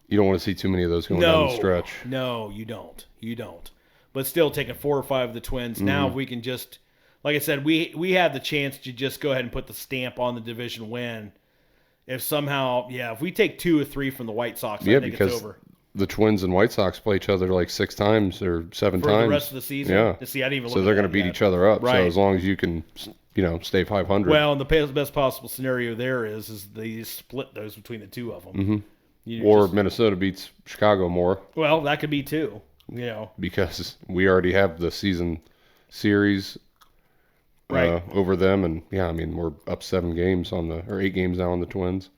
You don't want to see too many of those going down the stretch. No, you don't. You don't. But still, taking 4 or 5 of the Twins. Now, if we can just, like I said, we have the chance to just go ahead and put the stamp on the division win. If somehow, if we take 2 or 3 from the White Sox, I think because it's over. The Twins and White Sox play each other like 6 times or 7 For times. the rest of the season? Yeah. See, I didn't even So look they're at going to that beat yet. each other up. Right. So as long as you can, stay 500. Well, and the best possible scenario there is they split those between the 2 of them. or Minnesota beats Chicago more Well, that could be 2. because we already have the season series Right. over them. And, we're up 7 games or 8 games now on the Twins.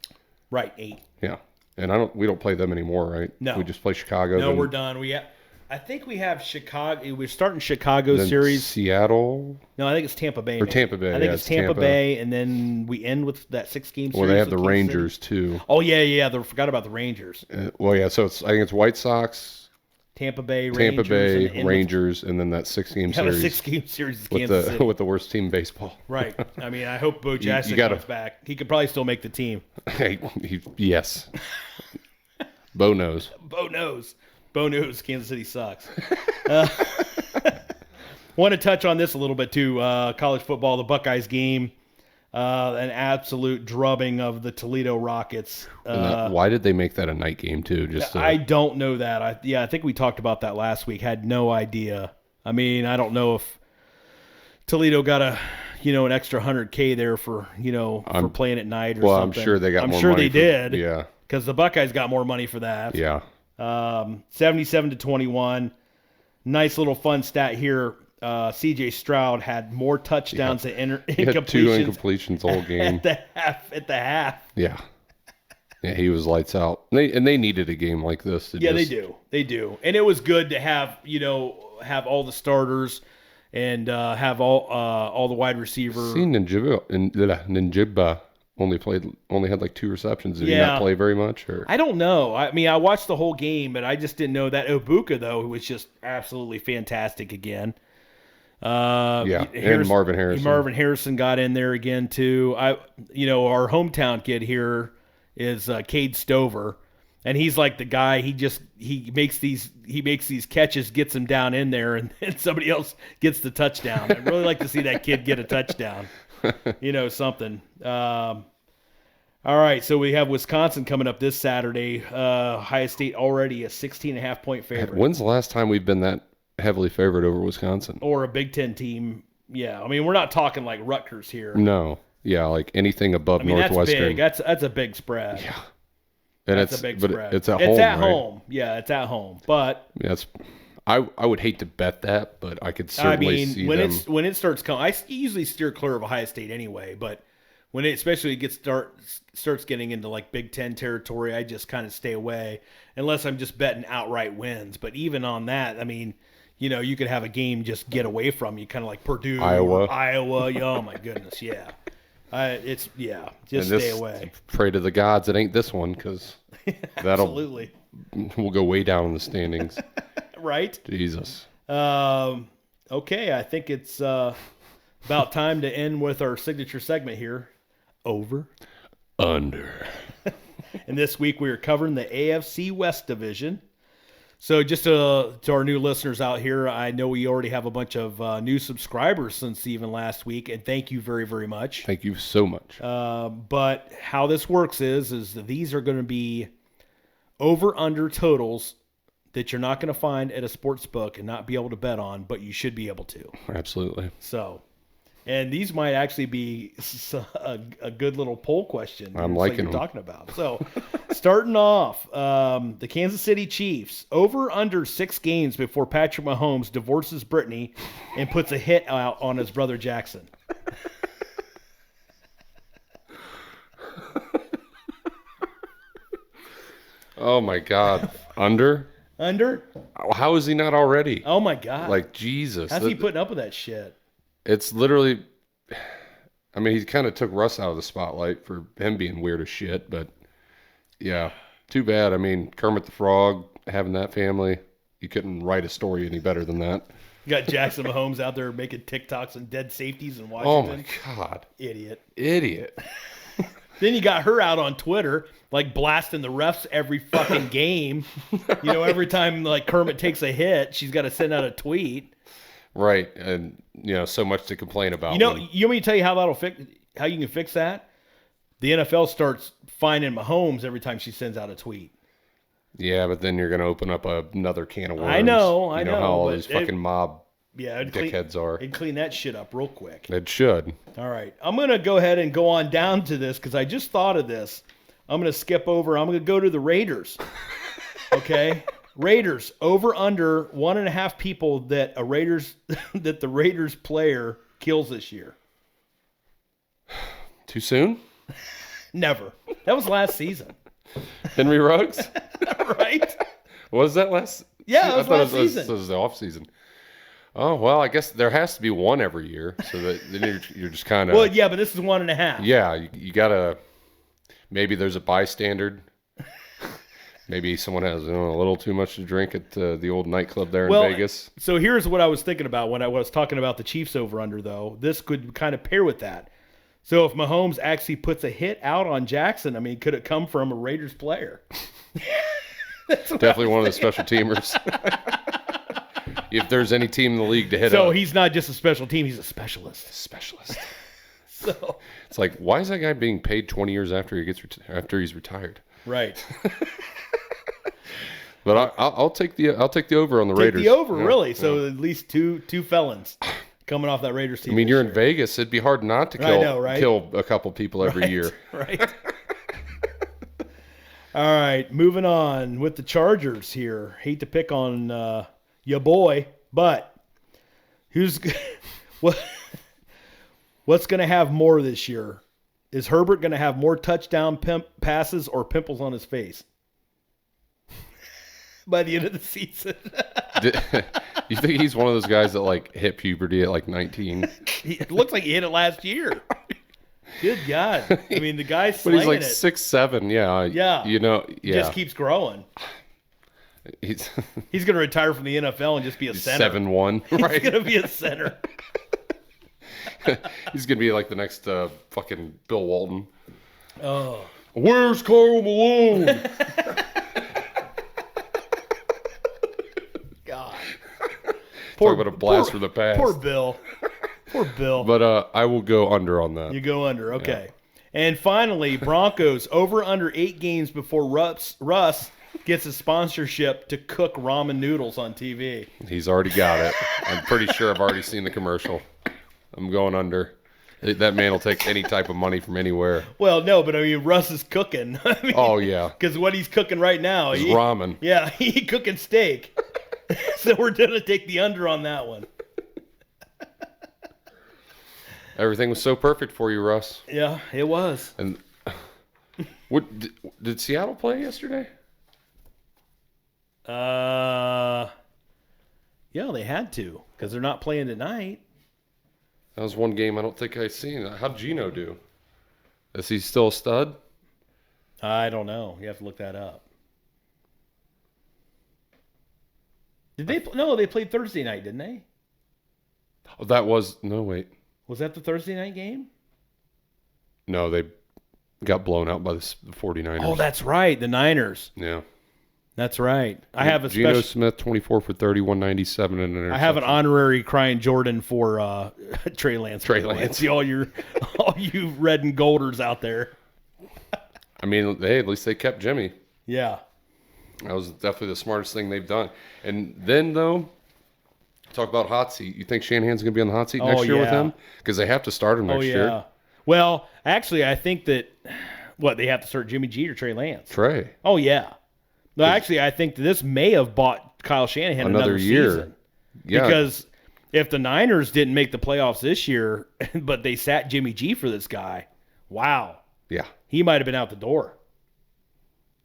Right, 8. Yeah. And we don't play them anymore, right? No. We just play Chicago. No, then- we're done. I think we have Chicago. We're starting Chicago then series. Seattle. No, I think it's Tampa Bay. Or maybe. Tampa Bay, I think yeah, it's it's Tampa Tampa. Bay, and then we end with that 6-game series. Well, they have with the Kansas City. Rangers, too. Oh, yeah. They forgot about the Rangers. So I think it's White Sox, Tampa Bay, Rangers. Tampa Bay, and Rangers, and then that 6-game Have a series 6-game series with with Kansas City. with the worst team in baseball. Right. I mean, I hope Bo Jackson gotta- comes back. He could probably still make the team. Hey, yes. Bo knows. Bo knows. Kansas City sucks. Want to touch on this a little bit too. College football, the Buckeyes game, an absolute drubbing of the Toledo Rockets. Why did they make that a night game too? I don't know that. I think we talked about that last week. Had no idea. I mean, I don't know if Toledo got an extra $100K there for for playing at night or well, something. I'm sure they got. I'm more sure money they did. Yeah, because the Buckeyes got more money for that. yeah. 77-21. Nice little fun stat here. C.J. Stroud had more touchdowns than He had 2 incompletions incompletions all game. at the half. Yeah, he was lights out. They needed a game like this. Yeah, they do, and it was good to have have all the starters and have all the wide receiver. See, Ninjibba only had like 2 receptions. Did he not play very much? Or I don't know. I mean, I watched the whole game, but I just didn't know that Ibuka though was just absolutely fantastic again. and Marvin Harrison. Marvin Harrison got in there again too. Our hometown kid here is Cade Stover, and he's like the guy. He makes these catches, gets them down in there, and somebody else gets the touchdown. I'd really like to see that kid get a touchdown. Something. All right, so we have Wisconsin coming up this Saturday. Ohio State already a 16.5-point favorite. When's the last time we've been that heavily favored over Wisconsin? Or a Big Ten team. Yeah, I mean, we're not talking like Rutgers here. No. Yeah, like anything above Northwestern. That's big. That's a big spread. Yeah. And That's a big spread. It's at home, It's at right? home. Yeah, it's at home. But I would hate to bet that, but I could certainly see them. when it starts coming, I usually steer clear of Ohio State anyway. But when it especially starts getting into like Big Ten territory, I just kind of stay away unless I'm just betting outright wins. But even on that, I mean, you could have a game just get away from you, kind of like Purdue, Iowa. Oh my goodness, yeah. Just stay away. Pray to the gods it ain't this one, because Absolutely. we'll go way down in the standings. Right? Jesus. Okay, I think it's about time to end with our signature segment here. Over. Under. And this week we are covering the AFC West Division. So just to our new listeners out here, I know we already have a bunch of new subscribers since even last week, and thank you very, very much. Thank you so much. But how this works is that these are going to be over-under totals that you're not going to find at a sports book and not be able to bet on, but you should be able to. Absolutely. So And these might actually be a good little poll question. I'm just liking you're them. talking about. So, starting off, the Kansas City Chiefs over under 6 games before Patrick Mahomes divorces Brittany and puts a hit out on his brother Jackson. Oh my God. Under? Under? How is he not already? Oh my God! Like Jesus. How's he putting up with that shit? It's literally. I mean, he kind of took Russ out of the spotlight for him being weird as shit, but yeah, too bad. I mean, Kermit the Frog having that family, you couldn't write a story any better than that. You got Jackson Mahomes out there making TikToks and dead safeties in Oh Washington. my God. Idiot. Then You got her out on Twitter, like blasting the refs every fucking game. Every time like Kermit takes a hit, she's got to send out a tweet. Right, and so much to complain about. You want me to tell you how you can fix that? The NFL starts fining Mahomes every time she sends out a tweet. Yeah, but then you're going to open up another can of worms. I know, You know how all these fucking mob it'd dickheads are. It'd clean that shit up real quick. It should. All right, I'm going to go ahead and go on down to this because I just thought of this. I'm going to skip over. I'm going to go to the Raiders. Okay? Raiders over under 1.5 people that the Raiders player kills this year. Too soon? Never. That was last season. Henry Ruggs? Right? Was that last? Yeah, it was I thought last season. It was the off season. Oh well, I guess there has to be one every year, so that then you're just kind of. Well, yeah, but this is 1.5. Yeah, you gotta. Maybe there's a bystander. Maybe someone has a little too much to drink at the old nightclub there in Vegas. So here's what I was thinking about when I was talking about the Chiefs over under, though. This could kind of pair with that. So if Mahomes actually puts a hit out on Jackson, I mean, could it come from a Raiders player? Definitely one of the special teamers. If there's any team in the league to hit So up. he's not just a special team; he's a specialist. Specialist. So It's like, why is that guy being paid 20 years after he's retired? right, But I'll take the over on the take Raiders. the over, Yeah, really. yeah. So at least two felons coming off that Raiders team. I mean, you're in this Vegas. It'd be hard not to I know, right? kill a couple people every year. year. Right. All right, moving on with the Chargers here. Hate to pick on your boy, but what's going to have more this year? Is Herbert going to have more touchdown passes or pimples on his face by the end of the season? You think he's one of those guys that like hit puberty at like 19? It looks like he hit it last year. Good God. I mean, the guy's But slinging he's like it. 6'7". Yeah. Yeah. Yeah. Just keeps growing. He's He's going to retire from the NFL and just be a center. 7'1". He's Right. going to be a center. He's gonna be like the next fucking Bill Walton. Oh. Where's Karl Malone? God. Talk about a blast from the past. Poor Bill. Poor Bill. But I will go under on that. You go under. Okay. And finally, Broncos over under 8 games before Russ gets a sponsorship to cook ramen noodles on TV. He's already got it. I'm pretty sure I've already seen the commercial. I'm going under. That man will take any type of money from anywhere. Well, no, but I mean, Russ is cooking. I mean, Oh, yeah. Because what he's cooking right now, It's ramen. Yeah, he's cooking steak. So we're going to take the under on that one. Everything was so perfect for you, Russ. Yeah, it was. And what did Seattle play yesterday? Yeah, they had to because they're not playing tonight. That was one game I don't think I seen. How'd Gino do? Is he still a stud? I don't know. You have to look that up. Did they? No, they played Thursday night, didn't they? Oh, that was no wait. Was that the Thursday night game? No, they got blown out by the 49ers. Oh, that's right. The Niners. Yeah. That's right. I have a Geno special. Smith, 24 for 30, 197 and an interception. I have an honorary crying Jordan for Trey Lance. Trey by the way. Lance. See all you red and golders out there. I mean, hey, at least they kept Jimmy. Yeah. That was definitely the smartest thing they've done. And then, though, Talk about hot seat. You think Shanahan's going to be on the hot seat next year with him? Because they have to start him next year. Well, actually, I think that they have to start Jimmy G or Trey Lance. Trey. Oh yeah. No, actually, I think that this may have bought Kyle Shanahan another year. Season. Yeah. Because if the Niners didn't make the playoffs this year, but they sat Jimmy G for this guy, wow. Yeah. He might have been out the door.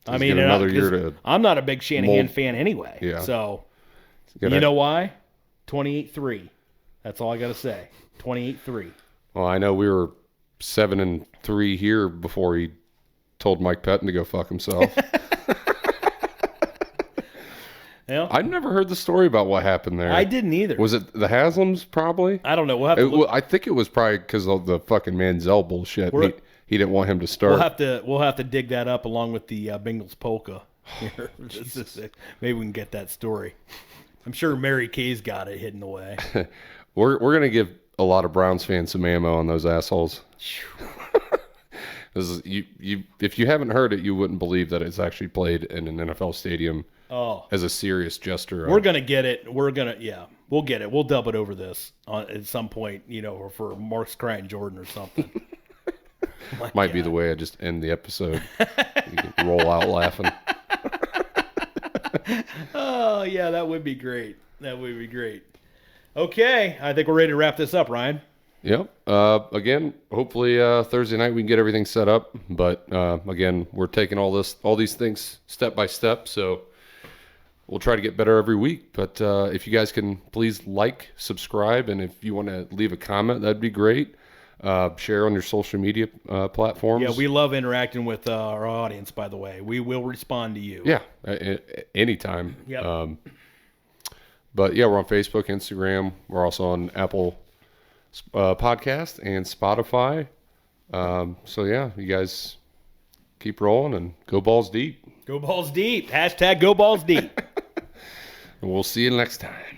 I mean, another year to I'm not a big Shanahan fan anyway. Yeah. So, you know why? 28-3. That's all I got to say. 28-3. Well, I know we were 7-3 here before he told Mike Pettin to go fuck himself. Yeah. I've never heard the story about what happened there. I didn't either. Was it the Haslams, probably? I don't know. We'll have to look. I think it was probably because of the fucking Manziel bullshit. He didn't want him to start. We'll have to dig that up along with the Bengals polka. Here. Maybe we can get that story. I'm sure Mary Kay's got it hidden away. We're gonna give a lot of Browns fans some ammo on those assholes. If you haven't heard it, you wouldn't believe that it's actually played in an NFL stadium. As a serious gesture. We're gonna get it. We'll get it. We'll dub it over this at some point, or for Mark's crying Jordan or something. Might be the way I just end the episode. You can roll out laughing. Oh yeah, that would be great. Okay, I think we're ready to wrap this up, Ryan. Yep. Again, hopefully Thursday night we can get everything set up. But again, we're taking all these things step by step. So we'll try to get better every week. But if you guys can please subscribe, and if you want to leave a comment, that'd be great. Share on your social media platforms. Yeah, we love interacting with our audience, by the way. We will respond to you. Yeah, anytime. Yep. But yeah, we're on Facebook, Instagram. We're also on Apple Podcast and Spotify. So yeah, you guys keep rolling and go balls deep. Go balls deep. # go balls deep. And we'll see you next time.